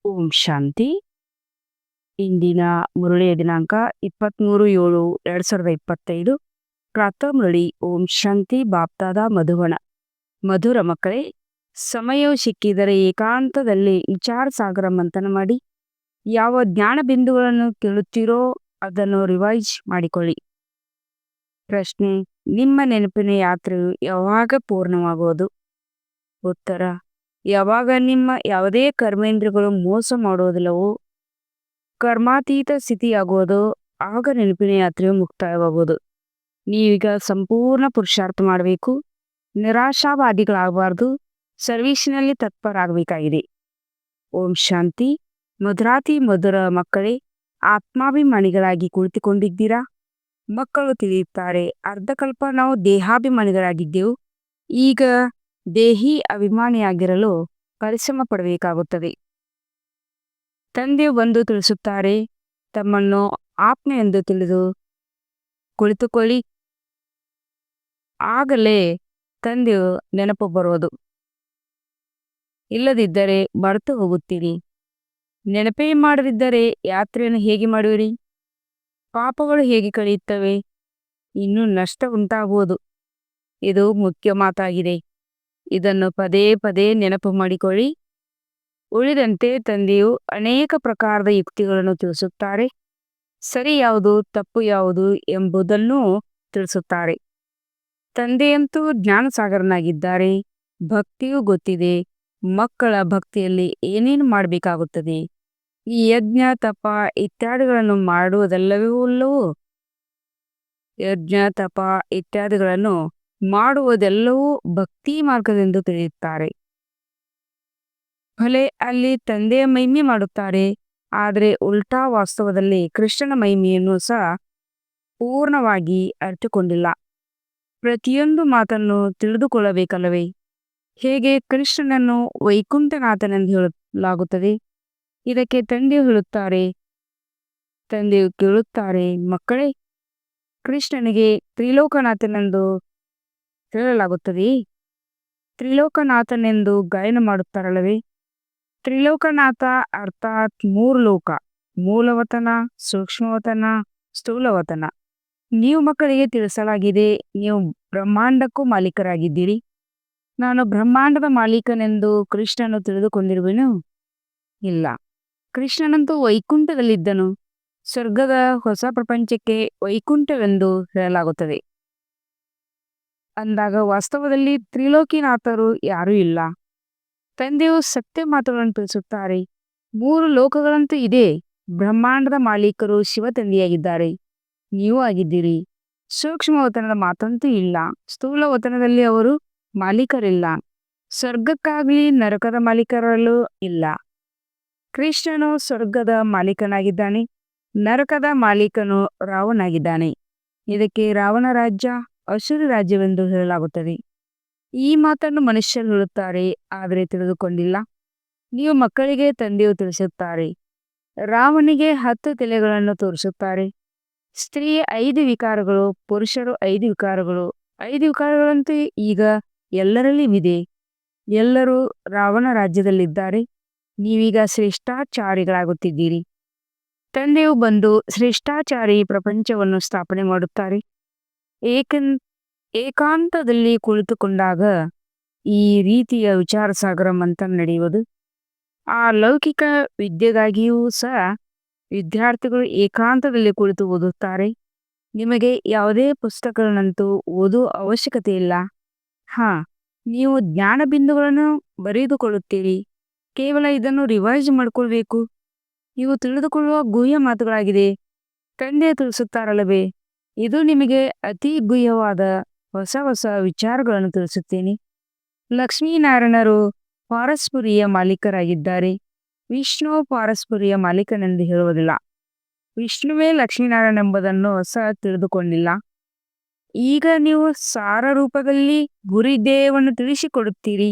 ಓಂ ಶಾಂತಿ. ಇಂದಿನ ಮುರಳಿಯ ದಿನಾಂಕ 23/7/2025. ಪ್ರಾತಃ ಮುರಳಿ. ಓಂ ಶಾಂತಿ. ಬಾಪ್ದಾದ ಮಧುವನ. ಮಧುರ ಮಕ್ಕಳೇ, ಸಮಯವು ಸಿಕ್ಕಿದರೆ ಏಕಾಂತದಲ್ಲಿ ವಿಚಾರ ಸಾಗರ ಮಂಥನ ಮಾಡಿ ಯಾವ ಜ್ಞಾನ ಬಿಂದುಗಳನ್ನು ಕೇಳುತ್ತೀರೋ ಅದನ್ನು ರಿವೈಸ್ ಮಾಡಿಕೊಳ್ಳಿ. ಪ್ರಶ್ನೆ: ನಿಮ್ಮ ನೆನಪಿನ ಯಾತ್ರೆಯು ಯಾವಾಗ ಪೂರ್ಣವಾಗುವುದು? ಉತ್ತರ: ಯಾವಾಗ ನಿಮ್ಮ ಯಾವುದೇ ಕರ್ಮೇಂದ್ರಿಯಗಳು ಮೋಸ ಮಾಡುವುದಿಲ್ಲವೋ, ಕರ್ಮಾತೀತ ಸ್ಥಿತಿಯಾಗುವುದೋ, ಆಗ ನೆನಪಿನ ಯಾತ್ರೆಯು ಮುಕ್ತಾಯವಾಗುವುದು. ನೀವೀಗ ಸಂಪೂರ್ಣ ಪುರುಷಾರ್ಥ ಮಾಡಬೇಕು. ನಿರಾಶಾವಾದಿಗಳಾಗಬಾರ್ದು. ಸರ್ವೀಸಿನಲ್ಲಿ ತತ್ಪರಾಗಬೇಕಾಗಿದೆ. ಓಂ ಶಾಂತಿ. ಮಧುರಾತಿ ಮಧುರ ಮಕ್ಕಳೇ, ಆತ್ಮಾಭಿಮಾನಿಗಳಾಗಿ ಕುಳಿತುಕೊಂಡಿದ್ದೀರಾ? ಮಕ್ಕಳು ತಿಳಿಯುತ್ತಾರೆ, ಅರ್ಧಕಲ್ಪ ನಾವು ದೇಹಾಭಿಮಾನಿಗಳಾಗಿದ್ದೆವು, ಈಗ ದೇಹಿ ಅಭಿಮಾನಿಯಾಗಿರಲು ಪರಿಶ್ರಮ ಪಡಬೇಕಾಗುತ್ತದೆ. ತಂದೆಯು ಬಂದು ತಿಳಿಸುತ್ತಾರೆ, ತಮ್ಮನ್ನು ಆತ್ಮ ಎಂದು ತಿಳಿದು ಕುಳಿತುಕೊಳ್ಳಿ. ಆಗಲೇ ತಂದೆಯು ನೆನಪು ಬರುವುದು. ಇಲ್ಲದಿದ್ದರೆ ಮರೆತು ಹೋಗುತ್ತೀರಿ. ನೆನಪೇ ಮಾಡದಿದ್ದರೆ ಯಾತ್ರೆಯನ್ನು ಹೇಗೆ ಮಾಡುವಿರಿ? ಪಾಪಗಳು ಹೇಗೆ ಕಳೆಯುತ್ತವೆ? ಇನ್ನೂ ನಷ್ಟ ಉಂಟಾಗುವುದು. ಇದು ಮುಖ್ಯ ಮಾತಾಗಿದೆ. ಇದನ್ನು ಪದೇ ಪದೇ ನೆನಪು ಮಾಡಿಕೊಳ್ಳಿ. ಉಳಿದಂತೆ ತಂದೆಯು ಅನೇಕ ಪ್ರಕಾರದ ಯುಕ್ತಿಗಳನ್ನು ತಿಳಿಸುತ್ತಾರೆ. ಸರಿ ಯಾವುದು, ತಪ್ಪು ಯಾವುದು ಎಂಬುದನ್ನು ತಿಳಿಸುತ್ತಾರೆ. ತಂದೆಯಂತೂ ಜ್ಞಾನಸಾಗರನಾಗಿದ್ದಾರೆ. ಭಕ್ತಿಯೂ ಗೊತ್ತಿದೆ. ಮಕ್ಕಳ ಭಕ್ತಿಯಲ್ಲಿ ಏನೇನು ಮಾಡಬೇಕಾಗುತ್ತದೆ, ಈ ಯಜ್ಞ ತಪ ಇತ್ಯಾದಿಗಳನ್ನು ಮಾಡುವುದೆಲ್ಲವೂ ಯಜ್ಞ ತಪ ಇತ್ಯಾದಿಗಳನ್ನು ಮಾಡುವುದೆಲ್ಲವೂ ಭಕ್ತಿ ಮಾರ್ಗದೆಂದು ತಿಳಿಯುತ್ತಾರೆ. ಭಲೆ ಅಲ್ಲಿ ತಂದೆಯ ಮಹಿಮೆ ಮಾಡುತ್ತಾರೆ, ಆದರೆ ಉಲ್ಟಾ ವಾಸ್ತವದಲ್ಲಿ ಕೃಷ್ಣನ ಮಹಿಮೆಯನ್ನು ಸಹ ಪೂರ್ಣವಾಗಿ ಅರಿತುಕೊಂಡಿಲ್ಲ. ಪ್ರತಿಯೊಂದು ಮಾತನ್ನು ತಿಳಿದುಕೊಳ್ಳಬೇಕಲ್ಲವೇ? ಹೇಗೆ ಕೃಷ್ಣನನ್ನು ವೈಕುಂಠನಾಥನೆಂದು ಹೇಳಲಾಗುತ್ತದೆ? ಇದಕ್ಕೆ ತಂದೆಯು ಹೇಳುತ್ತಾರೆ. ತಂದೆಯು ಕೇಳುತ್ತಾರೆ, ಮಕ್ಕಳೇ, ಕೃಷ್ಣನಿಗೆ ತ್ರಿಲೋಕನಾಥನೆಂದು ಹೇಳಲಾಗುತ್ತದೆ. ತ್ರಿಲೋಕನಾಥನೆಂದು ಗಾಯನ ಮಾಡುತ್ತಾರಲ್ಲವೇ? ತ್ರಿಲೋಕನಾಥ ಅರ್ಥಾತ್ 3 ಲೋಕ: ಮೂಲವತನ, ಸೂಕ್ಷ್ಮವತನ, ಸ್ಥೂಲವತನ. ನೀವು ಮಕ್ಕಳಿಗೆ ತಿಳಿಸಲಾಗಿದೆ, ನೀವು ಬ್ರಹ್ಮಾಂಡಕ್ಕೂ ಮಾಲೀಕರಾಗಿದ್ದೀರಿ. ನಾನು ಬ್ರಹ್ಮಾಂಡದ ಮಾಲೀಕನೆಂದು ಕೃಷ್ಣನು ತಿಳಿದುಕೊಂಡಿರುವೆನು? ಇಲ್ಲ. ಕೃಷ್ಣನಂತೂ ವೈಕುಂಠದಲ್ಲಿದ್ದನು. ಸ್ವರ್ಗದ ಹೊಸ ಪ್ರಪಂಚಕ್ಕೆ ವೈಕುಂಠವೆಂದು ಹೇಳಲಾಗುತ್ತದೆ. ಅಂದಾಗ ವಾಸ್ತವದಲ್ಲಿ ತ್ರಿಲೋಕಿನಾಥರು ಯಾರೂ ಇಲ್ಲ. ತಂದೆಯು ಸತ್ಯ ಮಾತುಗಳನ್ನು ತಿಳಿಸುತ್ತಾರೆ. 3 ಲೋಕಗಳಂತೂ ಇದೆ. ಬ್ರಹ್ಮಾಂಡದ ಮಾಲೀಕರು ಶಿವತಂದೆಯಾಗಿದ್ದಾರೆ, ನೀವು ಆಗಿದ್ದೀರಿ. ಸೂಕ್ಷ್ಮವತನದ ಮಾತಂತೂ ಇಲ್ಲ. ಸ್ಥೂಲ ವತನದಲ್ಲಿ ಅವರು ಮಾಲೀಕರಿಲ್ಲ. ಸ್ವರ್ಗಕ್ಕಾಗಲಿ ನರಕದ ಮಾಲೀಕರಲ್ಲೂ ಇಲ್ಲ. ಕೃಷ್ಣನು ಸ್ವರ್ಗದ ಮಾಲೀಕನಾಗಿದ್ದಾನೆ. ನರಕದ ಮಾಲೀಕನು ರಾವಣನಾಗಿದ್ದಾನೆ. ಇದಕ್ಕೆ ರಾವಣ ರಾಜ್ಯ ಅಸುರ ರಾಜ್ಯವೆಂದು ಹೇಳಲಾಗುತ್ತದೆ. ಈ ಮಾತನ್ನು ಮನುಷ್ಯರು ಹೇಳುತ್ತಾರೆ, ಆದರೆ ತಿಳಿದುಕೊಂಡಿಲ್ಲ. ನೀವು ಮಕ್ಕಳಿಗೆ ತಂದೆಯು ತಿಳಿಸುತ್ತಾರೆ. ರಾವಣಿಗೆ 10 ತಲೆಗಳನ್ನು ತೋರಿಸುತ್ತಾರೆ. ಸ್ತ್ರೀಯ 5 ವಿಕಾರಗಳು, ಪುರುಷರು 5 ವಿಕಾರಗಳು. 5 ವಿಕಾರಗಳಂತೂ ಈಗ ಎಲ್ಲರಲ್ಲಿ ಇದೆ. ಎಲ್ಲರೂ ರಾವಣ ರಾಜ್ಯದಲ್ಲಿದ್ದಾರೆ. ನೀವೀಗ ಶ್ರೇಷ್ಠಾಚಾರಿಗಳಾಗುತ್ತಿದ್ದೀರಿ. ತಂದೆಯು ಬಂದು ಶ್ರೇಷ್ಠಾಚಾರಿ ಪ್ರಪಂಚವನ್ನು ಸ್ಥಾಪನೆ ಮಾಡುತ್ತಾರೆ. ಏಕಾಂತದಲ್ಲಿ ಕುಳಿತುಕೊಂಡಾಗ ಈ ರೀತಿಯ ವಿಚಾರ ಸಾಗರ ಮಂಥನ ನಡೆಯುವುದು. ಆ ಲೌಕಿಕ ವಿದ್ಯೆಗಾಗಿಯೂ ಸಹ ವಿದ್ಯಾರ್ಥಿಗಳು ಏಕಾಂತದಲ್ಲಿ ಕುಳಿತು ಓದುತ್ತಾರೆ. ನಿಮಗೆ ಯಾವುದೇ ಪುಸ್ತಕಗಳನ್ನಂತೂ ಓದುವ ಅವಶ್ಯಕತೆ ಇಲ್ಲ. ನೀವು ಜ್ಞಾನ ಬಿಂದುಗಳನ್ನು ಬರೆದುಕೊಳ್ಳುತ್ತೀರಿ. ಕೇವಲ ಇದನ್ನು ರಿವೈಸ್ ಮಾಡಿಕೊಳ್ಬೇಕು. ಇವು ತಿಳಿದುಕೊಳ್ಳುವ ಗುಹ್ಯ ಮಾತುಗಳಾಗಿದೆ. ತಂದೆ ತಿಳಿಸುತ್ತಾರಲ್ಲವೇ, ಇದು ನಿಮಗೆ ಅತಿ ಗುಹ್ಯವಾದ ಹೊಸ ಹೊಸ ವಿಚಾರಗಳನ್ನು ತಿಳಿಸುತ್ತೇನೆ. ಲಕ್ಷ್ಮೀನಾರಾಯಣರು ಪಾರಸ್ಪುರಿಯ ಮಾಲೀಕರಾಗಿದ್ದಾರೆ. ವಿಷ್ಣು ಪಾರಸ್ಪುರಿಯ ಮಾಲೀಕನೆಂದು ಹೇಳುವುದಿಲ್ಲ. ವಿಷ್ಣುವೇ ಲಕ್ಷ್ಮೀನಾರಾಯಣ ಎಂಬುದನ್ನು ಸಹ ತಿಳಿದುಕೊಂಡಿಲ್ಲ. ಈಗ ನೀವು ಸಾರ ರೂಪದಲ್ಲಿ ಗುರಿದೇಹವನ್ನು ತಿಳಿಸಿಕೊಡುತ್ತೀರಿ.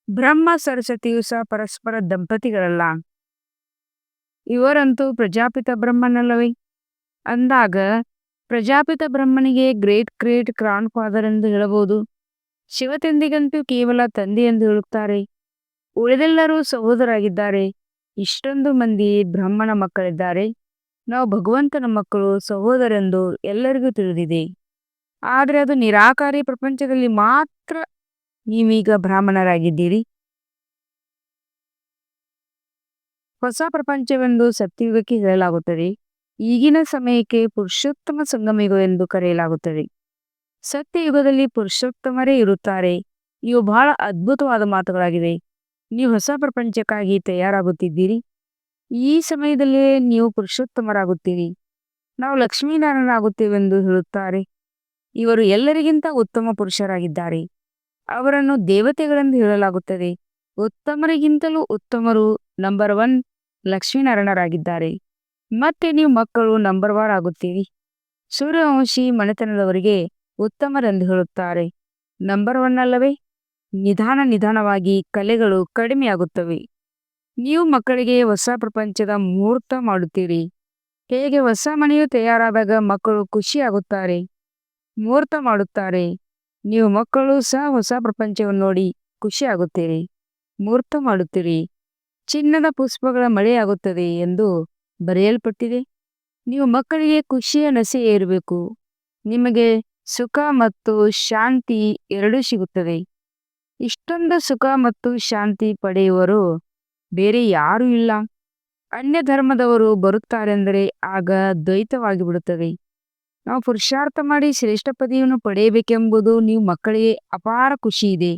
ಬ್ರಹ್ಮ ಸರಸ್ವತಿಯು ಸಹ ಪರಸ್ಪರ ದಂಪತಿಗಳಲ್ಲ. ಇವರಂತೂ ಪ್ರಜಾಪಿತ ಬ್ರಹ್ಮನಲ್ಲವೇ? ಅಂದಾಗ ಪ್ರಜಾಪಿತ ಬ್ರಹ್ಮನಿಗೆ ಗ್ರೇಟ್ ಗ್ರೇಟ್ ಗ್ರಾಂಡ್ ಫಾದರ್ ಎಂದು ಹೇಳಬಹುದು. ಶಿವತಂದೆಗಂತೂ ಕೇವಲ ತಂದೆ ಎಂದು ಹೇಳುತ್ತಾರೆ. ಉಳಿದೆಲ್ಲರೂ ಸಹೋದರಾಗಿದ್ದಾರೆ. ಇಷ್ಟೊಂದು ಮಂದಿ ಬ್ರಹ್ಮನ ಮಕ್ಕಳಿದ್ದಾರೆ. ನಾವು ಭಗವಂತನ ಮಕ್ಕಳು, ಸಹೋದರೆಂದು ಎಲ್ಲರಿಗೂ ತಿಳಿದಿದೆ. ಆದರೆ ಅದು ನಿರಾಕಾರಿ ಪ್ರಪಂಚದಲ್ಲಿ ಮಾತ್ರ ನೀವೀಗ ಬ್ರಾಹ್ಮಣರಾಗಿದ್ದೀರಿ. ಹೊಸ ಪ್ರಪಂಚವೆಂದು ಸತ್ಯಯುಗಕ್ಕೆ ಹೇಳಲಾಗುತ್ತದೆ. ಈಗಿನ ಸಮಯಕ್ಕೆ ಪುರುಷೋತ್ತಮ ಸಂಗಮಯುಗ ಎಂದು ಕರೆಯಲಾಗುತ್ತದೆ. ಸತ್ಯಯುಗದಲ್ಲಿ ಪುರುಷೋತ್ತಮರೇ ಇರುತ್ತಾರೆ. ಇವು ಬಹಳ ಅದ್ಭುತವಾದ ಮಾತುಗಳಾಗಿವೆ. ನೀವು ಹೊಸ ಪ್ರಪಂಚಕ್ಕಾಗಿ ತಯಾರಾಗುತ್ತಿದ್ದೀರಿ. ಈ ಸಮಯದಲ್ಲೇ ನೀವು ಪುರುಷೋತ್ತಮರಾಗುತ್ತೀರಿ. ನಾವು ಲಕ್ಷ್ಮೀನಾರಾಯಣರಾಗುತ್ತೇವೆಂದು ಹೇಳುತ್ತಾರೆ. ಇವರು ಎಲ್ಲರಿಗಿಂತ ಉತ್ತಮ ಪುರುಷರಾಗಿದ್ದಾರೆ. ಅವರನ್ನು ದೇವತೆಗಳೆಂದು ಹೇಳಲಾಗುತ್ತದೆ. ಉತ್ತಮರಿಗಿಂತಲೂ ಉತ್ತಮರು ನಂಬರ್ 1 ಲಕ್ಷ್ಮೀನಾರಾಯಣರಾಗಿದ್ದಾರೆ. ಮತ್ತೆ ನೀವು ಮಕ್ಕಳು ನಂಬರ್ 1 ಆಗುತ್ತೀರಿ. ಸೂರ್ಯವಂಶಿ ಮನೆತನದವರಿಗೆ ಉತ್ತಮರೆಂದು ಹೇಳುತ್ತಾರೆ. ನಂಬರ್ 1 ಅಲ್ಲವೇ? ನಿಧಾನವಾಗಿ ಕಲೆಗಳು ಕಡಿಮೆಯಾಗುತ್ತವೆ. ನೀವು ಮಕ್ಕಳಿಗೆ ಹೊಸ ಪ್ರಪಂಚದ ಮುಹೂರ್ತ ಮಾಡುತ್ತೀರಿ. ಹೇಗೆ ಹೊಸ ಮನೆಯು ತಯಾರಾದಾಗ ಮಕ್ಕಳು ಖುಷಿಯಾಗುತ್ತಾರೆ, ಮುಹೂರ್ತ ಮಾಡುತ್ತಾರೆ. ನೀವು ಮಕ್ಕಳು ಸಹ ಹೊಸ ಪ್ರಪಂಚವನ್ನು ನೋಡಿ ಖುಷಿಯಾಗುತ್ತೀರಿ, ಮುಹೂರ್ತ ಮಾಡುತ್ತೀರಿ. ಚಿನ್ನದ ಪುಷ್ಪಗಳ ಮಳೆಯಾಗುತ್ತದೆ ಎಂದು ಬರೆಯಲ್ಪಟ್ಟಿದೆ. ನೀವು ಮಕ್ಕಳಿಗೆ ಖುಷಿಯ ನಸೆ ಏರಬೇಕು. ನಿಮಗೆ ಸುಖ ಮತ್ತು ಶಾಂತಿ ಎರಡೂ ಸಿಗುತ್ತದೆ. ಇಷ್ಟೊಂದು ಸುಖ ಮತ್ತು ಶಾಂತಿ ಪಡೆಯುವರು ಬೇರೆ ಯಾರೂ ಇಲ್ಲ. ಅನ್ಯ ಧರ್ಮದವರು ಬರುತ್ತಾರೆಂದರೆ ಆಗ ದ್ವೈತವಾಗಿ ಬಿಡುತ್ತದೆ. ನಾವು ಪುರುಷಾರ್ಥ ಮಾಡಿ ಶ್ರೇಷ್ಠ ಪದವಿಯನ್ನು ಪಡೆಯಬೇಕೆಂಬುದು ನೀವು ಮಕ್ಕಳಿಗೆ ಅಪಾರ ಖುಷಿ ಇದೆ.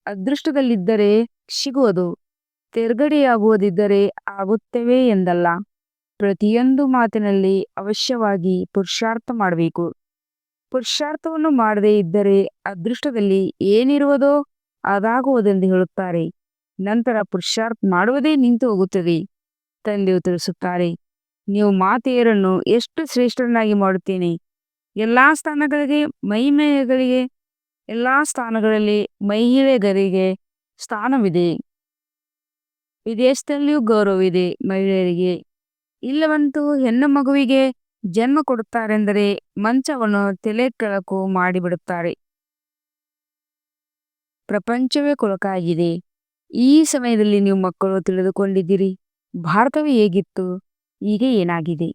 ಅದೃಷ್ಟದಲ್ಲಿದ್ದರೆ ಸಿಗುವುದು, ತೆರ್ಗಡೆಯಾಗುವುದಿದ್ದರೆ ಆಗುತ್ತವೆ ಎಂದಲ್ಲ. ಪ್ರತಿಯೊಂದು ಮಾತಿನಲ್ಲಿ ಅವಶ್ಯವಾಗಿ ಪುರುಷಾರ್ಥ ಮಾಡಬೇಕು. ಪುರುಷಾರ್ಥವನ್ನು ಮಾಡದೇ ಇದ್ದರೆ ಅದೃಷ್ಟದಲ್ಲಿ ಏನಿರುವುದೋ ಅದಾಗುವುದೆಂದು ಹೇಳುತ್ತಾರೆ. ನಂತರ ಪುರುಷಾರ್ಥ ಮಾಡುವುದೇ ನಿಂತು ಹೋಗುತ್ತದೆ. ತಂದೆಯು ತಿಳಿಸುತ್ತಾರೆ, ನೀವು ಮಾತೆಯರನ್ನು ಎಷ್ಟು ಶ್ರೇಷ್ಠರನ್ನಾಗಿ ಮಾಡುತ್ತೇನೆ. ಎಲ್ಲಾ ಸ್ಥಾನಗಳಲ್ಲಿ ಮಹಿಳೆಯರಿಗೆ ಸ್ಥಾನವಿದೆ. ವಿದೇಶದಲ್ಲಿಯೂ ಗೌರವವಿದೆ ಮಹಿಳೆಯರಿಗೆ. ಇಲ್ಲವಂತೂ ಹೆಣ್ಣು ಮಗುವಿಗೆ ಜನ್ಮ ಕೊಡುತ್ತಾರೆಂದರೆ ಮಂಚವನ್ನು ತಲೆ ಕೆಳಕು ಮಾಡಿಬಿಡುತ್ತಾರೆ. ಪ್ರಪಂಚವೇ ಕೊಳಕಾಗಿದೆ. ಈ ಸಮಯದಲ್ಲಿ ನೀವು ಮಕ್ಕಳು ತಿಳಿದುಕೊಂಡಿದ್ದೀರಿ ಭಾರತವೇ ಹೇಗಿತ್ತು, ಈಗ ಏನಾಗಿದೆ.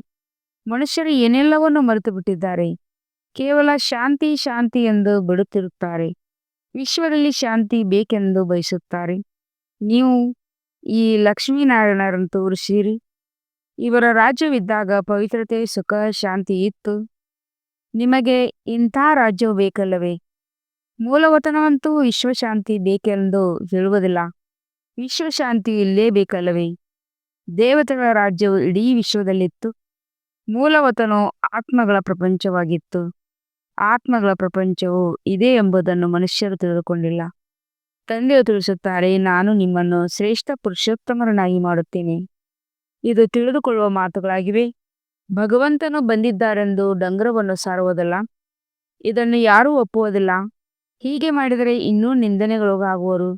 ಮನುಷ್ಯರು ಏನೆಲ್ಲವನ್ನು ಮರೆತು ಬಿಟ್ಟಿದ್ದಾರೆ. ಕೇವಲ ಶಾಂತಿ ಶಾಂತಿ ಎಂದು ಬಿಡುತ್ತಿರುತ್ತಾರೆ. ವಿಶ್ವದಲ್ಲಿ ಶಾಂತಿ ಬೇಕೆಂದು ಬಯಸುತ್ತಾರೆ. ನೀವು ಈ ಲಕ್ಷ್ಮೀನಾರಾಯಣರನ್ನು ತೋರಿಸಿರಿ. ಇವರ ರಾಜ್ಯವಿದ್ದಾಗ ಪವಿತ್ರತೆ, ಸುಖ, ಶಾಂತಿ ಇತ್ತು. ನಿಮಗೆ ಇಂಥ ರಾಜ್ಯವು ಬೇಕಲ್ಲವೇ? ಮೂಲವತನವಂತೂ ವಿಶ್ವಶಾಂತಿ ಬೇಕೆಂದು ಹೇಳುವುದಿಲ್ಲ. ವಿಶ್ವಶಾಂತಿ ಇಲ್ಲೇ ಬೇಕಲ್ಲವೇ? ದೇವತೆಗಳ ರಾಜ್ಯವು ಇಡೀ ವಿಶ್ವದಲ್ಲಿತ್ತು. ಮೂಲವತನವು ಆತ್ಮಗಳ ಪ್ರಪಂಚವಾಗಿತ್ತು. ಆತ್ಮಗಳ ಪ್ರಪಂಚವು ಇದೆ ಎಂಬುದನ್ನು ಮನುಷ್ಯರು ತಿಳಿದುಕೊಂಡಿಲ್ಲ. ತಂದೆಯು ತಿಳಿಸುತ್ತಾರೆ, ನಾನು ನಿಮ್ಮನ್ನು ಶ್ರೇಷ್ಠ ಪುರುಷೋತ್ತಮರನ್ನಾಗಿ ಮಾಡುತ್ತೇನೆ. ಇದು ತಿಳಿದುಕೊಳ್ಳುವ ಮಾತುಗಳಾಗಿವೆ. ಭಗವಂತನು ಬಂದಿದ್ದಾರೆಂದು ಡಂಗುರವನ್ನು ಸಾರುವುದಲ್ಲ. ಇದನ್ನು ಯಾರೂ ಒಪ್ಪುವುದಿಲ್ಲ. ಹೀಗೆ ಮಾಡಿದರೆ ಇನ್ನೂ ನಿಂದನೆಗೊಳಗಾಗುವರು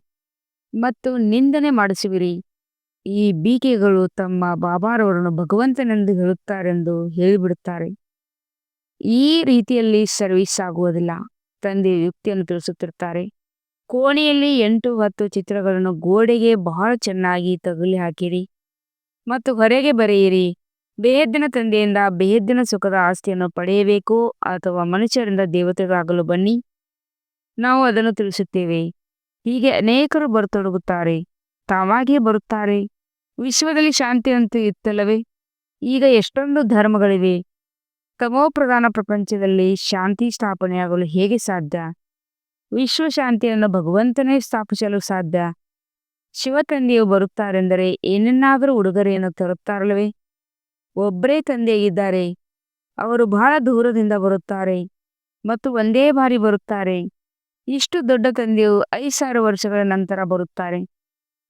ಮತ್ತು ನಿಂದನೆ ಮಾಡಿಸುವಿರಿ. ಈ ಬೀಕೆಗಳು ತಮ್ಮ ಬಾಬಾರವರನ್ನು ಭಗವಂತನೆಂದು ಹೇಳುತ್ತಾರೆಂದು ಹೇಳಿಬಿಡುತ್ತಾರೆ. ಈ ರೀತಿಯಲ್ಲಿ ಸರ್ವಿಸ್ ಆಗುವುದಿಲ್ಲ. ತಂದೆ ಯುಕ್ತಿಯನ್ನು ತಿಳಿಸುತ್ತಿರುತ್ತಾರೆ. ಕೋಣೆಯಲ್ಲಿ 8-10 ಚಿತ್ರಗಳನ್ನು ಗೋಡೆಗೆ ಬಹಳ ಚೆನ್ನಾಗಿ ತಗುಲಿ ಹಾಕಿರಿ ಮತ್ತು ಹೊರಗೆ ಬರೆಯಿರಿ. ಬೇಹದ್ದಿನ ತಂದೆಯಿಂದ ಬೇಹದ್ದಿನ ಸುಖದ ಆಸ್ತಿಯನ್ನು ಪಡೆಯಬೇಕು ಅಥವಾ ಮನುಷ್ಯರಿಂದ ದೇವತೆಗಳಾಗಲು ಬನ್ನಿ, ನಾವು ಅದನ್ನು ತಿಳಿಸುತ್ತೇವೆ. ಹೀಗೆ ಅನೇಕರು ಬರತೊಡಗುತ್ತಾರೆ, ತಾವಾಗಿಯೇ ಬರುತ್ತಾರೆ. ವಿಶ್ವದಲ್ಲಿ ಶಾಂತಿ ಅಂತೂ ಇತ್ತಲ್ಲವೇ? ಈಗ ಎಷ್ಟೊಂದು ಧರ್ಮಗಳಿವೆ. ತಮೋಪ್ರಧಾನ ಪ್ರಪಂಚದಲ್ಲಿ ಶಾಂತಿ ಸ್ಥಾಪನೆಯಾಗಲು ಹೇಗೆ ಸಾಧ್ಯ? ವಿಶ್ವಶಾಂತಿಯನ್ನು ಭಗವಂತನೇ ಸ್ಥಾಪಿಸಲು ಸಾಧ್ಯ. ಶಿವತಂದೆಯು ಬರುತ್ತಾರೆಂದರೆ ಏನನ್ನಾದರೂ ಉಡುಗೊರೆಯನ್ನು ತರುತ್ತಾರಲ್ಲವೇ? ಒಬ್ಬರೇ ತಂದೆಯಿದ್ದಾರೆ. ಅವರು ಬಹಳ ದೂರದಿಂದ ಬರುತ್ತಾರೆ ಮತ್ತು ಒಂದೇ ಬಾರಿ ಬರುತ್ತಾರೆ. ಇಷ್ಟು ದೊಡ್ಡ ತಂದೆಯು 5,000 ವರ್ಷಗಳ ನಂತರ ಬರುತ್ತಾರೆ.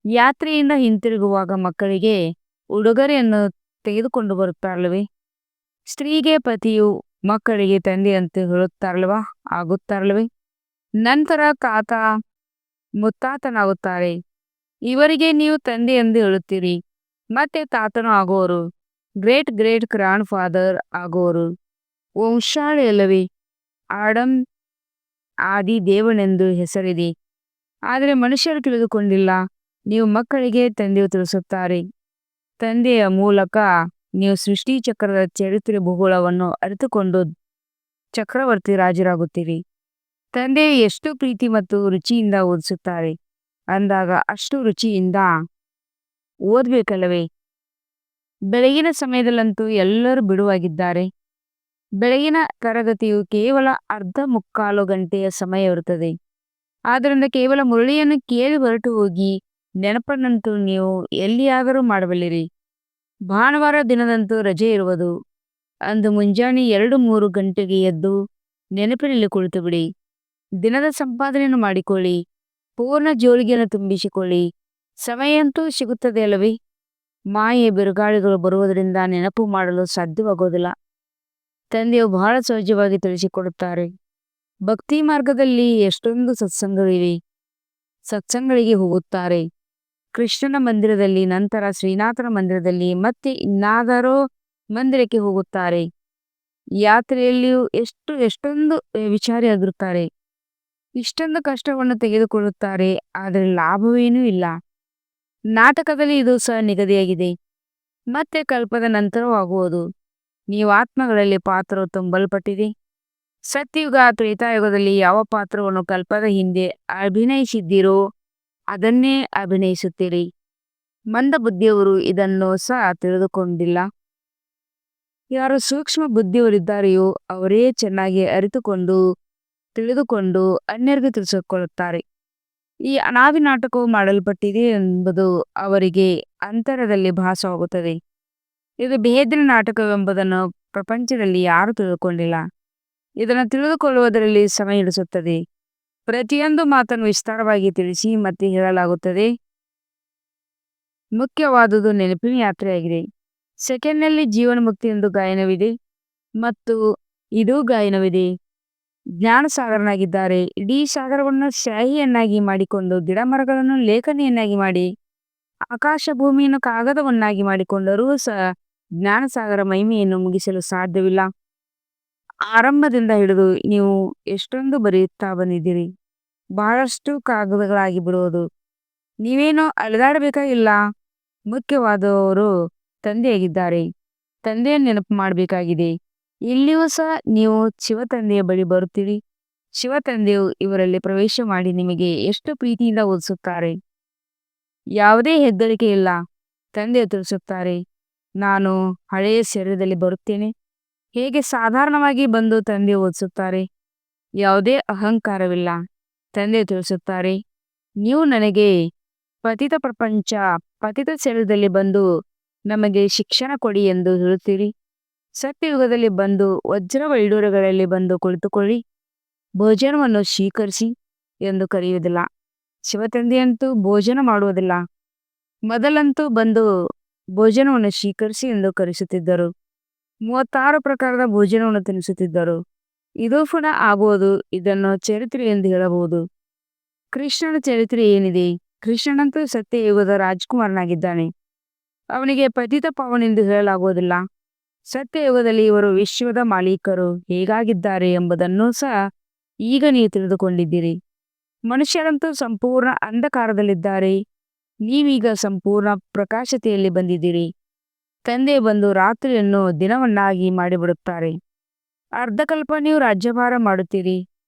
ಯಾತ್ರೆಯಿಂದ ಹಿಂತಿರುಗುವಾಗ ಮಕ್ಕಳಿಗೆ ಉಡುಗೊರೆಯನ್ನು ತೆಗೆದುಕೊಂಡು ಬರುತ್ತಾರಲ್ಲವೇ? ಸ್ತ್ರೀಗೆ ಪತಿಯು ಮಕ್ಕಳಿಗೆ ತಂದೆಯಂತೆ ಹೇಳುತ್ತಾರಲ್ವಾ, ಆಗುತ್ತಾರಲ್ವೇ? ನಂತರ ತಾತ ಮುತ್ತಾತನಾಗುತ್ತಾರೆ. ಇವರಿಗೆ ನೀವು ತಂದೆ ಎಂದು ಹೇಳುತ್ತೀರಿ. ಮತ್ತೆ ತಾತನು ಆಗುವರು, ಗ್ರೇಟ್ ಗ್ರೇಟ್ ಗ್ರಾಂಡ್ ಫಾದರ್ ಆಗುವರು. ವಂಶಾವಳಿ ಅಲ್ಲವೇ? ಆಡಮ್ ಆದಿ ದೇವನೆಂದು ಹೆಸರಿದೆ. ಆದರೆ ಮನುಷ್ಯರು ತಿಳಿದುಕೊಂಡಿಲ್ಲ. ನೀವು ಮಕ್ಕಳಿಗೆ ತಂದೆಯು ತಿಳಿಸುತ್ತಾರೆ. ತಂದೆಯ ಮೂಲಕ ನೀವು ಸೃಷ್ಟಿ ಚಕ್ರದ ಚರಿತ್ರೆ ಭೂಗೋಳವನ್ನು ಅರಿತುಕೊಂಡು ಚಕ್ರವರ್ತಿ ರಾಜರಾಗುತ್ತೀರಿ. ತಂದೆ ಎಷ್ಟು ಪ್ರೀತಿ ಮತ್ತು ರುಚಿಯಿಂದ ಓದಿಸುತ್ತಾರೆ ಅಂದಾಗ ಅಷ್ಟು ರುಚಿಯಿಂದ ಓದ್ಬೇಕಲ್ಲವೇ? ಬೆಳಗಿನ ಸಮಯದಲ್ಲಂತೂ ಎಲ್ಲರೂ ಬಿಡುವಾಗಿದ್ದಾರೆ. ಬೆಳಗಿನ ತರಗತಿಯು ಕೇವಲ ಅರ್ಧ ಮುಕ್ಕಾಲು ಗಂಟೆಯ ಸಮಯ ಇರುತ್ತದೆ. ಆದ್ದರಿಂದ ಕೇವಲ ಮುರಳಿಯನ್ನು ಕೇಳಿ ಹೊರಟು ಹೋಗಿ ನೆನಪನ್ನಂತೂ ನೀವು ಎಲ್ಲಿಯಾದರೂ ಮಾಡಬಲ್ಲಿರಿ. ಭಾನುವಾರ ದಿನದಂತೂ ರಜೆ ಇರುವುದು. ಅಂದು ಮುಂಜಾನೆ 2-3 ಗಂಟೆಗೆ ಎದ್ದು ನೆನಪಿನಲ್ಲಿ ಕುಳಿತು ಬಿಡಿ. ದಿನದ ಸಂಪಾದನೆಯನ್ನು ಮಾಡಿಕೊಳ್ಳಿ. ಪೂರ್ಣ ಜೋಳಿಗೆಯನ್ನು ತುಂಬಿಸಿಕೊಳ್ಳಿ. ಸಮಯ ಅಂತೂ ಸಿಗುತ್ತದೆ ಅಲ್ಲವೇ? ಮಾಯೆ ಬಿರುಗಾಳಿಗಳು ಬರುವುದರಿಂದ ನೆನಪು ಮಾಡಲು ಸಾಧ್ಯವಾಗುವುದಿಲ್ಲ. ತಂದೆಯು ಬಹಳ ಸಹಜವಾಗಿ ತಿಳಿಸಿಕೊಡುತ್ತಾರೆ. ಭಕ್ತಿ ಮಾರ್ಗದಲ್ಲಿ ಎಷ್ಟೊಂದು ಸತ್ಸಂಗಗಳಿವೆ. ಸತ್ಸಂಗಳಿಗೆ ಹೋಗುತ್ತಾರೆ. ಕೃಷ್ಣನ ಮಂದಿರದಲ್ಲಿ, ನಂತರ ಶ್ರೀನಾಥನ ಮಂದಿರದಲ್ಲಿ, ಮತ್ತೆ ಇನ್ನಾದರೂ ಮಂದಿರಕ್ಕೆ ಹೋಗುತ್ತಾರೆ. ಯಾತ್ರೆಯಲ್ಲಿಯೂ ಎಷ್ಟೊಂದು ವಿಚಾರಿಯಾಗಿರುತ್ತಾರೆ. ಇಷ್ಟೊಂದು ಕಷ್ಟವನ್ನು ತೆಗೆದುಕೊಳ್ಳುತ್ತಾರೆ, ಆದರೆ ಲಾಭವೇನೂ ಇಲ್ಲ. ನಾಟಕದಲ್ಲಿ ಇದು ಸಹ ನಿಗದಿಯಾಗಿದೆ. ಮತ್ತೆ ಕಲ್ಪದ ನಂತರವೂ ಆಗುವುದು. ನೀವು ಆತ್ಮಗಳಲ್ಲಿ ಪಾತ್ರವು ತುಂಬಲ್ಪಟ್ಟಿದೆ. ಸತ್ಯುಗ ತ್ರೇತಾಯುಗದಲ್ಲಿ ಯಾವ ಪಾತ್ರವನ್ನು ಕಲ್ಪದ ಹಿಂದೆ ಅಭಿನಯಿಸಿದ್ದೀರೋ ಅದನ್ನೇ ಅಭಿನಯಿಸುತ್ತೀರಿ. ಮಂದ ಬುದ್ಧಿಯವರು ಇದನ್ನು ಸಹ ತಿಳಿದುಕೊಂಡಿಲ್ಲ. ಯಾರು ಸೂಕ್ಷ್ಮ ಬುದ್ಧಿಯವರಿದ್ದಾರೆಯೋ ಅವರೇ ಚೆನ್ನಾಗಿ ಅರಿತುಕೊಂಡು ತಿಳಿದುಕೊಂಡು ಅನ್ಯರಿಗೆ ತಿಳಿಸಿಕೊಳ್ಳುತ್ತಾರೆ. ಈ ಅನಾದಿ ನಾಟಕವು ಮಾಡಲ್ಪಟ್ಟಿದೆ ಎಂಬುದು ಅವರಿಗೆ ಅಂತರದಲ್ಲಿ ಭಾಸವಾಗುತ್ತದೆ. ಇದು ಬೇಹದ್ದಿನ ನಾಟಕವೆಂಬುದನ್ನು ಪ್ರಪಂಚದಲ್ಲಿ ಯಾರೂ ತಿಳಿದುಕೊಂಡಿಲ್ಲ. ಇದನ್ನು ತಿಳಿದುಕೊಳ್ಳುವುದರಲ್ಲಿ ಸಮಯ ಹಿಡಿಸುತ್ತದೆ. ಪ್ರತಿಯೊಂದು ಮಾತನ್ನು ವಿಸ್ತಾರವಾಗಿ ತಿಳಿಸಿ ಮತ್ತೆ ಹೇಳಲಾಗುತ್ತದೆ. ಮುಖ್ಯವಾದುದು ನೆನಪಿನ ಯಾತ್ರೆಯಾಗಿದೆ. ಸೆಕೆಂಡ್ನಲ್ಲಿ ಜೀವನ ಮುಕ್ತಿ ಎಂದು ಗಾಯನವಿದೆ ಮತ್ತು ಇದೂ ಗಾಯನವಿದೆ. ಜ್ಞಾನ ಸಾಗರನಾಗಿದ್ದಾರೆ. ಇಡೀ ಸಾಗರವನ್ನು ಶಾಹಿಯನ್ನಾಗಿ ಮಾಡಿಕೊಂಡು, ಗಿಡ ಮರಗಳನ್ನು ಲೇಖನಿಯನ್ನಾಗಿ ಮಾಡಿ, ಆಕಾಶ ಭೂಮಿಯನ್ನು ಕಾಗದವನ್ನಾಗಿ ಮಾಡಿಕೊಂಡರೂ ಸಹ ಜ್ಞಾನಸಾಗರ ಮಹಿಮೆಯನ್ನು ಮುಗಿಸಲು ಸಾಧ್ಯವಿಲ್ಲ. ಆರಂಭದಿಂದ ಹಿಡಿದು ನೀವು ಎಷ್ಟೊಂದು ಬರೆಯುತ್ತಾ ಬಂದಿದ್ದೀರಿ. ಬಹಳಷ್ಟು ಕಾಗದಗಳಾಗಿ ಬಿಡುವುದು. ನೀವೇನೋ ಅಲೆದಾಡಬೇಕಾಗಿಲ್ಲ. ಮುಖ್ಯವಾದವರು ತಂದೆಯಾಗಿದ್ದಾರೆ. ತಂದೆಯನ್ನು ನೆನಪು ಮಾಡಬೇಕಾಗಿದೆ. ಇಲ್ಲಿಯೂ ಸಹ ನೀವು ಶಿವತಂದೆಯ ಬಳಿ ಬರುತ್ತೀರಿ. ಶಿವತಂದೆಯು ಇವರಲ್ಲಿ ಪ್ರವೇಶ ಮಾಡಿ ನಿಮಗೆ ಎಷ್ಟು ಪ್ರೀತಿಯಿಂದ ಓದಿಸುತ್ತಾರೆ. ಯಾವುದೇ ಹೆಗ್ಗಳಿಕೆ ಇಲ್ಲ. ತಂದೆಯು ತಿಳಿಸುತ್ತಾರೆ, ನಾನು ಹಳೆಯ ಶರೀರದಲ್ಲಿ ಬರುತ್ತೇನೆ. ಹೇಗೆ ಸಾಧಾರಣವಾಗಿ ಬಂದು ತಂದೆ ಓದಿಸುತ್ತಾರೆ. ಯಾವುದೇ ಅಹಂಕಾರವಿಲ್ಲ. ತಂದೆಯು ತಿಳಿಸುತ್ತಾರೆ, ನೀವು ನನಗೆ ಪತಿತ ಪ್ರಪಂಚ ಪತಿತ ಶರೀರದಲ್ಲಿ ಬಂದು ನಮಗೆ ಶಿಕ್ಷಣ ಕೊಡಿ ಎಂದು ಹೇಳುತ್ತೀರಿ. ಸತ್ಯಯುಗದಲ್ಲಿ ಬಂದು ವಜ್ರ ವೈಡೂರ್ಯಗಳಲ್ಲಿ ಬಂದು ಕುಳಿತುಕೊಳ್ಳಿ, ಭೋಜನವನ್ನು ಸ್ವೀಕರಿಸಿ ಎಂದು ಕರೆಯುವುದಿಲ್ಲ. ಶಿವತಂದೆಯಂತೂ ಭೋಜನ ಮಾಡುವುದಿಲ್ಲ. ಮೊದಲಂತೂ ಬಂದು ಭೋಜನವನ್ನು ಸ್ವೀಕರಿಸಿ ಎಂದು ಕರೆಸುತ್ತಿದ್ದರು. 36 ಪ್ರಕಾರದ ಭೋಜನವನ್ನು ತಿನ್ನಿಸುತ್ತಿದ್ದರು. ಇದು ಪುನಃ ಆಗುವುದು. ಇದನ್ನು ಚರಿತ್ರೆ ಎಂದು ಹೇಳಬಹುದು. ಕೃಷ್ಣನ ಚರಿತ್ರೆ ಏನಿದೆ? ಕೃಷ್ಣನಂತೂ ಸತ್ಯಯುಗದ ರಾಜಕುಮಾರನಾಗಿದ್ದಾನೆ. ಅವನಿಗೆ ಪತಿತ ಪಾವನೆಂದು ಹೇಳಲಾಗುವುದಿಲ್ಲ. ಸತ್ಯಯುಗದಲ್ಲಿ ಇವರು ವಿಶ್ವದ ಮಾಲೀಕರು ಹೇಗಾಗಿದ್ದಾರೆ ಎಂಬುದನ್ನು ಸಹ ಈಗ ನೀವು ತಿಳಿದುಕೊಂಡಿದ್ದೀರಿ. ಮನುಷ್ಯರಂತೂ ಸಂಪೂರ್ಣ ಅಂಧಕಾರದಲ್ಲಿದ್ದಾರೆ. ನೀವೀಗ ಸಂಪೂರ್ಣ ಪ್ರಕಾಶತೆಯಲ್ಲಿ ಬಂದಿದ್ದೀರಿ. ತಂದೆ ಬಂದು ರಾತ್ರಿಯನ್ನು ದಿನವನ್ನಾಗಿ ಮಾಡಿಬಿಡುತ್ತಾರೆ. ಅರ್ಧಕಲ್ಪ ನೀವು ರಾಜ್ಯಭಾರ ಮಾಡುತ್ತೀರಿ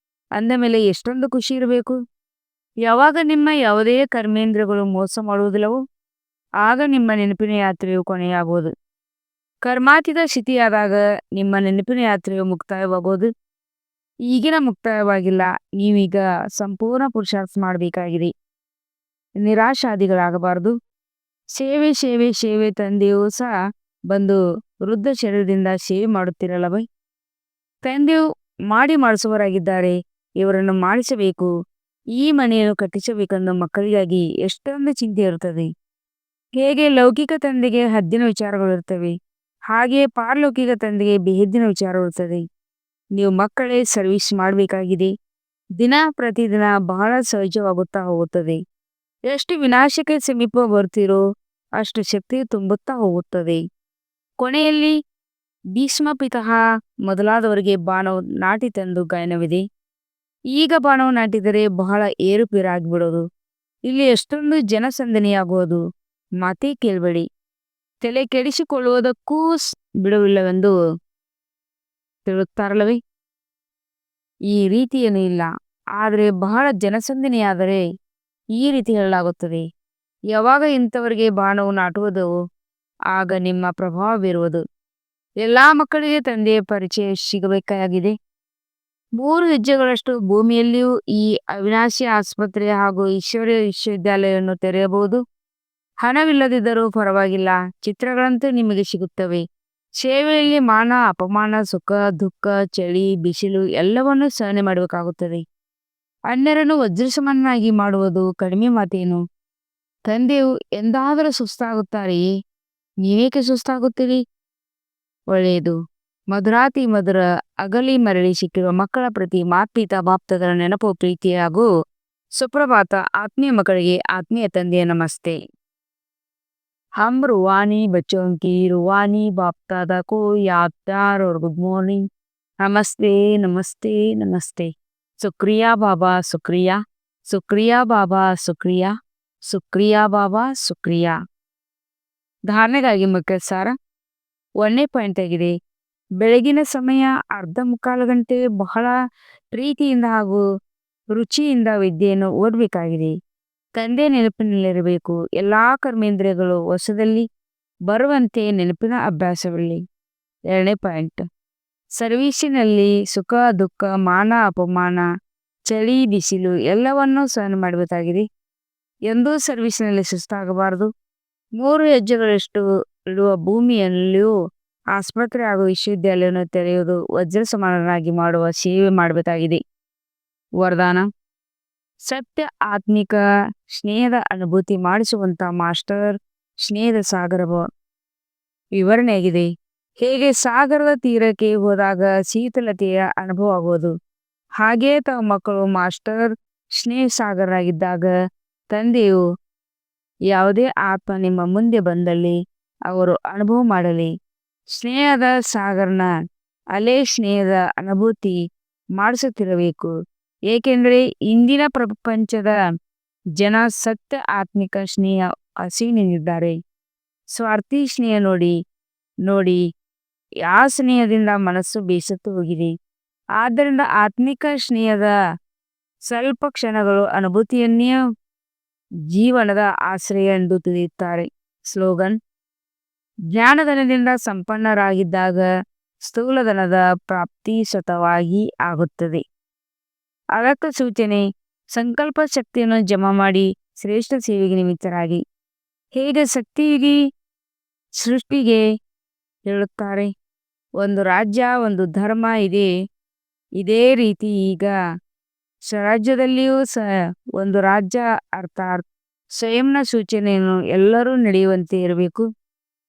ಅಂದ ಮೇಲೆ ಎಷ್ಟೊಂದು ಖುಷಿ ಇರಬೇಕು. ಯಾವಾಗ ನಿಮ್ಮ ಯಾವುದೇ ಕರ್ಮೇಂದ್ರಗಳು ಮೋಸ ಮಾಡುವುದಿಲ್ಲವೋ ಆಗ ನಿಮ್ಮ ನೆನಪಿನ ಯಾತ್ರೆಯು ಕೊನೆಯಾಗುವುದು. ಕರ್ಮಾತೀತ ಸ್ಥಿತಿಯಾದಾಗ ನಿಮ್ಮ ನೆನಪಿನ ಯಾತ್ರೆಯು ಮುಕ್ತಾಯವಾಗುವುದು. ಈಗಿನ ಮುಕ್ತಾಯವಾಗಿಲ್ಲ. ನೀವೀಗ ಸಂಪೂರ್ಣ ಪುರುಷಾರ್ಥ ಮಾಡಬೇಕಾಗಿದೆ. ನಿರಾಶಾದಿಗಳಾಗಬಾರದು. ಸೇವೆ ಸೇವೆ ಸೇವೆ. ತಂದೆಯೂ ಸಹ ಬಂದು ವೃದ್ಧ ಶರೀರದಿಂದ ಸೇವೆ ಮಾಡುತ್ತಿರಲ್ಲವೇ? ತಂದೆಯು ಮಾಡಿಸುವವರಾಗಿದ್ದಾರೆ. ಇವರನ್ನು ಮಾಡಿಸಬೇಕು, ಈ ಮನೆಯನ್ನು ಕಟ್ಟಿಸಬೇಕೆಂದು ಮಕ್ಕಳಿಗಾಗಿ ಎಷ್ಟೊಂದು ಚಿಂತೆ ಇರುತ್ತದೆ. ಹೇಗೆ ಲೌಕಿಕ ತಂದೆಗೆ ಹದ್ದಿನ ವಿಚಾರಗಳಿರುತ್ತವೆ, ಹಾಗೆಯೇ ಪಾರಲೌಕಿಕ ತಂದೆಗೆ ಬೇಹದ್ದಿನ ವಿಚಾರ ಇರುತ್ತದೆ. ನೀವು ಮಕ್ಕಳೇ ಸರ್ವಿಸ್ ಮಾಡಬೇಕಾಗಿದೆ. ದಿನ ಪ್ರತಿದಿನ ಬಹಳ ಸಹಜವಾಗುತ್ತಾ ಹೋಗುತ್ತದೆ. ಎಷ್ಟು ವಿನಾಶಕ್ಕೆ ಸಮೀಪ ಬರ್ತೀರೋ ಅಷ್ಟು ಶಕ್ತಿ ತುಂಬುತ್ತಾ ಹೋಗುತ್ತದೆ. ಕೊನೆಯಲ್ಲಿ ಭೀಷ್ಮ ಪಿತಃ ಮೊದಲಾದವರಿಗೆ ಬಾಣವು ನಾಟಿತೆಂದು ಗಾಯನವಿದೆ. ಈಗ ಬಾಣವು ನಾಟಿದರೆ ಬಹಳ ಏರುಪೇರಾಗಿಬಿಡೋದು. ಇಲ್ಲಿ ಎಷ್ಟೊಂದು ಜನಸಂದಣಿಯಾಗುವುದು. ಮಾತೇ ಕೇಳಬೇಡಿ. ತಲೆ ಕೆಡಿಸಿಕೊಳ್ಳುವುದಕ್ಕೂ ಬಿಡುವಿಲ್ಲವೆಂದು ತಿಳುತ್ತಾರಲ್ಲವೇ? ಈ ರೀತಿ ಏನೂ ಇಲ್ಲ. ಆದರೆ ಬಹಳ ಜನಸಂದಣಿಯಾದರೆ ಈ ರೀತಿ ಹೇಳಲಾಗುತ್ತದೆ. ಯಾವಾಗ ಇಂಥವರಿಗೆ ಬಾಣವು ನಾಟುವುದೋ ಆಗ ನಿಮ್ಮ ಪ್ರಭಾವ ಬೀರುವುದು. ಎಲ್ಲಾ ಮಕ್ಕಳಿಗೆ ತಂದೆಯ ಪರಿಚಯ ಸಿಗಬೇಕಾಗಿದೆ. 3 ಹೆಜ್ಜೆಗಳಷ್ಟು ಭೂಮಿಯಲ್ಲಿಯೂ ಈ ಅವಿನಾಶಿ ಆಸ್ಪತ್ರೆ ಹಾಗೂ ಈಶ್ವರ್ಯ ವಿಶ್ವವಿದ್ಯಾಲಯವನ್ನು ತೆರೆಯಬಹುದು. ಹಣವಿಲ್ಲದಿದ್ದರೂ ಪರವಾಗಿಲ್ಲ, ಚಿತ್ರಗಳಂತೂ ನಿಮಗೆ ಸಿಗುತ್ತವೆ. ಸೇವೆಯಲ್ಲಿ ಮಾನ ಅಪಮಾನ, ಸುಖ ದುಃಖ, ಚಳಿ ಬಿಸಿಲು ಎಲ್ಲವನ್ನೂ ಸಹನೆ ಮಾಡಬೇಕಾಗುತ್ತದೆ. ಅನ್ಯರನ್ನು ವಜ್ರಸಮನಾಗಿ ಮಾಡುವುದು ಕಡಿಮೆ ಮಾತೇನು? ತಂದೆಯು ಎಂದಾದರೂ ಸುಸ್ತಾಗುತ್ತಾರೆಯೇ? ನೀವೇಕೆ ಸುಸ್ತಾಗುತ್ತೀರಿ? ಒಳ್ಳೆಯದು. ಮಧುರಾತಿ ಮಧುರ ಅಗಲಿ ಮರಳಿ ಸಿಕ್ಕಿರುವ ಮಕ್ಕಳ ಪ್ರತಿ ಮಾತ್ಪಿತ ಬಾಪ್ತದರ ನೆನಪು ಪ್ರೀತಿ ಹಾಗೂ ಸುಪ್ರಭಾತ. ಆತ್ಮೀಯ ಮಕ್ಕಳಿಗೆ ಆತ್ಮೀಯ ತಂದೆಯ ನಮಸ್ತೆ. हम रूहानी बच्चों की रूहानी बाप दादा को याद प्यार और गुड मॉर्निंग. नमस्ते नमस्ते नमस्ते. शुक्रिया बाबा शुक्रिया, शुक्रिया बाबा शुक्रिया, शुक्रिया बाबा शुक्रिया. ಧಾರಣೆಗಾಗಿ ಮುಖ್ಯ ಸಾರ. 1ನೇ ಪಾಯಿಂಟ್ ಆಗಿದೆ. ಬೆಳಗಿನ ಸಮಯ ಅರ್ಧ ಮುಕ್ಕಾಲು ಗಂಟೆ ಬಹಳ ಪ್ರೀತಿಯಿಂದ ಹಾಗೂ ರುಚಿಯಿಂದ ವಿದ್ಯೆಯನ್ನು ಓದಬೇಕಾಗಿದೆ. ತಂದೆ ನೆನಪಿನಲ್ಲಿರಬೇಕು. ಎಲ್ಲಾ ಕರ್ಮೇಂದ್ರಿಯಗಳು ವಶದಲ್ಲಿ ಬರುವಂತೆ ನೆನಪಿನ ಅಭ್ಯಾಸವಿರಲಿ. 2ನೇ ಪಾಯಿಂಟ್. ಸರ್ವೀಸಿನಲ್ಲಿ ಸುಖ ದುಃಖ, ಮಾನ ಅಪಮಾನ, ಚಳಿ ಬಿಸಿಲು ಎಲ್ಲವನ್ನೂ ಸಹನೆ ಮಾಡಬೇಕಾಗಿದೆ. ಎಂದೂ ಸರ್ವೀಸಿನಲ್ಲಿ ಸುಸ್ತಾಗಬಾರದು. 3 ಹೆಜ್ಜೆಗಳಷ್ಟು ಇಡುವ ಭೂಮಿಯಲ್ಲಿಯೂ ಆಸ್ಪತ್ರೆ ಹಾಗೂ ವಿಶ್ವವಿದ್ಯಾಲಯವನ್ನು ತೆರೆಯುವುದು ವಜ್ರ ಸಮಾನರಾಗಿ ಮಾಡುವ ಸೇವೆ ಮಾಡಬೇಕಾಗಿದೆ. ವರದಾನ. ಸತ್ಯ ಆತ್ಮಿಕ ಸ್ನೇಹದ ಅನುಭೂತಿ ಮಾಡಿಸುವಂತ ಮಾಸ್ಟರ್ ಸ್ನೇಹದ ಸಾಗರ ವಿವರಣೆಯಾಗಿದೆ. ಹೇಗೆ ಸಾಗರದ ತೀರಕ್ಕೆ ಹೋದಾಗ ಶೀತಲತೆಯ ಅನುಭವ ಆಗುವುದು, ಹಾಗೆಯೇ ತಮ್ಮ ಮಕ್ಕಳು ಮಾಸ್ಟರ್ ಸ್ನೇಹ ಸಾಗರರಾಗಿದ್ದಾಗ ತಂದೆಯು ಯಾವುದೇ ಆತ್ಮ ನಿಮ್ಮ ಮುಂದೆ ಬಂದಲ್ಲಿ ಅವರು ಅನುಭವ ಮಾಡಲಿ. ಸ್ನೇಹದ ಸಾಗರನ ಅಲೆ ಸ್ನೇಹದ ಅನುಭೂತಿ ಮಾಡಿಸುತ್ತಿರಬೇಕು. ಏಕೆಂದರೆ ಇಂದಿನ ಪ್ರಪಂಚದ ಜನ ಸತ್ಯ ಆತ್ಮಿಕ ಸ್ನೇಹ ಹಸಿವಿನಿದ್ದಾರೆ. ಸ್ವಾರ್ಥಿ ಸ್ನೇಹ ನೋಡಿ ನೋಡಿ ಆ ಸ್ನೇಹದಿಂದ ಮನಸ್ಸು ಬೇಸತ್ತು ಹೋಗಿದೆ. ಆದ್ದರಿಂದ ಆತ್ಮಿಕ ಸ್ನೇಹದ ಸ್ವಲ್ಪ ಕ್ಷಣಗಳು ಅನುಭೂತಿಯನ್ನೇ ಜೀವನದ ಆಶ್ರಯ ಎಂದು ತಿಳಿಯುತ್ತಾರೆ. ಸ್ಲೋಗನ್. ಜ್ಞಾನಧನದಿಂದ ಸಂಪನ್ನರಾಗಿದ್ದಾಗ ಸ್ಥೂಲಧನದ ಪ್ರಾಪ್ತಿ ಸ್ವತಃವಾಗಿ ಆಗುತ್ತದೆ. ಅದಕ್ಕೆ ಸೂಚನೆ. ಸಂಕಲ್ಪ ಶಕ್ತಿಯನ್ನು ಜಮಾ ಮಾಡಿ ಶ್ರೇಷ್ಠ ಸೇವೆಗೆ ನಿಮಿತ್ತರಾಗಿ. ಹೇಗೆ ಶಕ್ತಿಯುಗಿ ಸೃಷ್ಟಿಗೆ ಹೇಳುತ್ತಾರೆ, ಒಂದು ರಾಜ್ಯ ಒಂದು ಧರ್ಮ ಇದೆ. ಇದೇ ರೀತಿ ಈಗ ಸ್ವರಾಜ್ಯದಲ್ಲಿಯೂ ಒಂದು ರಾಜ್ಯ ಅರ್ಥಾತ್ ಸ್ವಯಂನ ಸೂಚನೆಯನ್ನು ಎಲ್ಲರೂ ನಡೆಯುವಂತೆ ಇರಬೇಕು.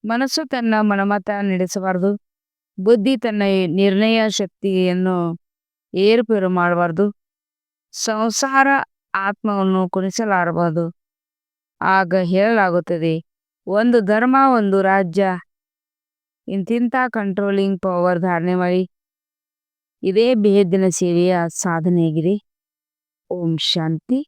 ಮನಸ್ಸು ತನ್ನ ಮನಮತ ನಡೆಸಬಾರದು. ಬುದ್ಧಿ ತನ್ನ ನಿರ್ಣಯ ಶಕ್ತಿಯನ್ನು ಏರುಪೇರು ಮಾಡಬಾರದು. ಸಂಸಾರ ಆತ್ಮವನ್ನು ಕುಣಿಸಲಾರಬಾರದು. ಆಗ ಹೇಳಲಾಗುತ್ತದೆ, ಒಂದು ಧರ್ಮ ಒಂದು ರಾಜ್ಯ. ಇಂತಿಂಥ ಕಂಟ್ರೋಲಿಂಗ್ ಪವರ್ ಧಾರಣೆ ಮಾಡಿ. ಇದೇ ಬೇಹದ್ದಿನ ಸೇವೆಯ ಸಾಧನೆಯಾಗಿದೆ. ಓಂ ಶಾಂತಿ.